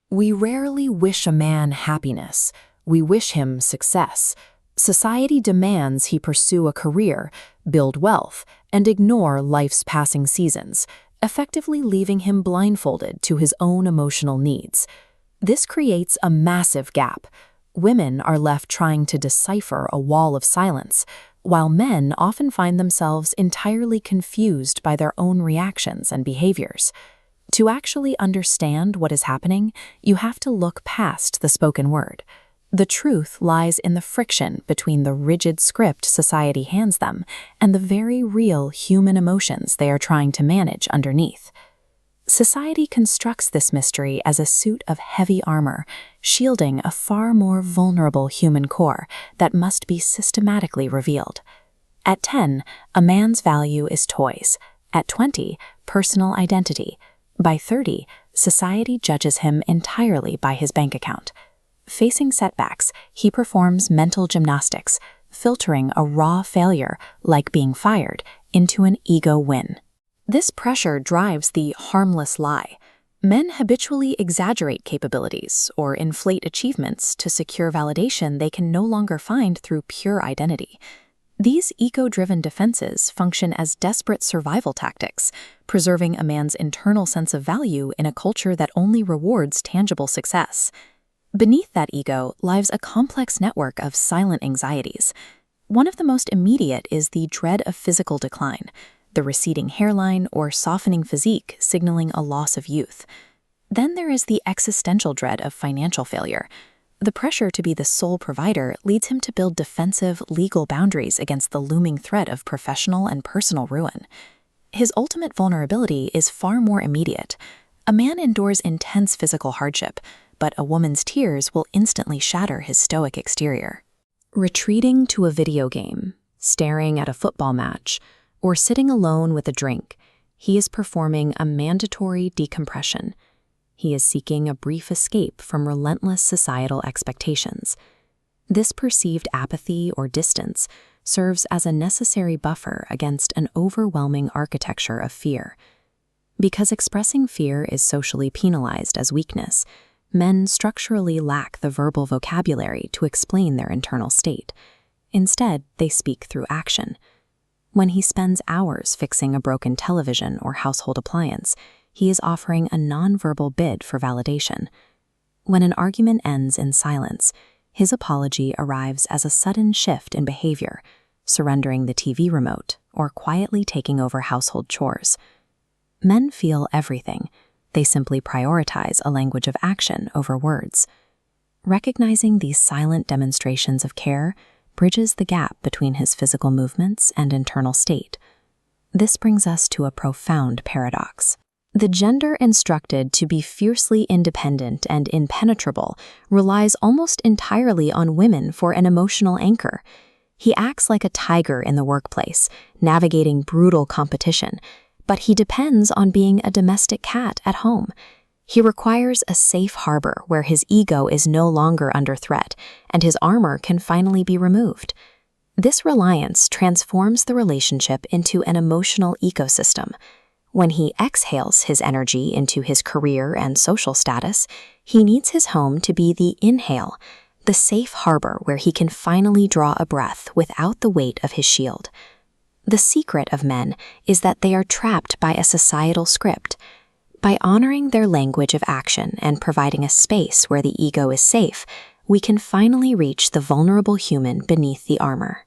We rarely wish a man happiness. We wish him success. Society demands he pursue a career, build wealth, and ignore life's passing seasons, effectively leaving him blindfolded to his own emotional needs. This creates a massive gap. Women are left trying to decipher a wall of silence, while men often find themselves entirely confused by their own reactions and behaviors. To actually understand what is happening, you have to look past the spoken word. The truth lies in the friction between the rigid script society hands them and the very real human emotions they are trying to manage underneath. Society constructs this mystery as a suit of heavy armor, shielding a far more vulnerable human core that must be systematically revealed. At 10, a man's value is toys. At 20, personal identity. By 30, society judges him entirely by his bank account. Facing setbacks, he performs mental gymnastics, filtering a raw failure, like being fired, into an ego win. This pressure drives the harmless lie. Men habitually exaggerate capabilities or inflate achievements to secure validation they can no longer find through pure identity. These ego-driven defenses function as desperate survival tactics, preserving a man's internal sense of value in a culture that only rewards tangible success. Beneath that ego lies a complex network of silent anxieties. One of the most immediate is the dread of physical decline, the receding hairline or softening physique signaling a loss of youth. Then there is the existential dread of financial failure. The pressure to be the sole provider leads him to build defensive, legal boundaries against the looming threat of professional and personal ruin. His ultimate vulnerability is far more immediate. A man endures intense physical hardship, but a woman's tears will instantly shatter his stoic exterior. Retreating to a video game, staring at a football match, or sitting alone with a drink, he is performing a mandatory decompression. He is seeking a brief escape from relentless societal expectations. This perceived apathy or distance serves as a necessary buffer against an overwhelming architecture of fear. Because expressing fear is socially penalized as weakness, men structurally lack the verbal vocabulary to explain their internal state. Instead, they speak through action. When he spends hours fixing a broken television or household appliance, he is offering a nonverbal bid for validation. When an argument ends in silence, his apology arrives as a sudden shift in behavior, surrendering the TV remote or quietly taking over household chores. Men feel everything. They simply prioritize a language of action over words. Recognizing these silent demonstrations of care bridges the gap between his physical movements and internal state. This brings us to a profound paradox. The gender instructed to be fiercely independent and impenetrable relies almost entirely on women for an emotional anchor. He acts like a tiger in the workplace, navigating brutal competition, but he depends on being a domestic cat at home. He requires a safe harbor where his ego is no longer under threat and his armor can finally be removed. This reliance transforms the relationship into an emotional ecosystem. When he exhales his energy into his career and social status, he needs his home to be the inhale, the safe harbor where he can finally draw a breath without the weight of his shield. The secret of men is that they are trapped by a societal script. By honoring their language of action and providing a space where the ego is safe, we can finally reach the vulnerable human beneath the armor.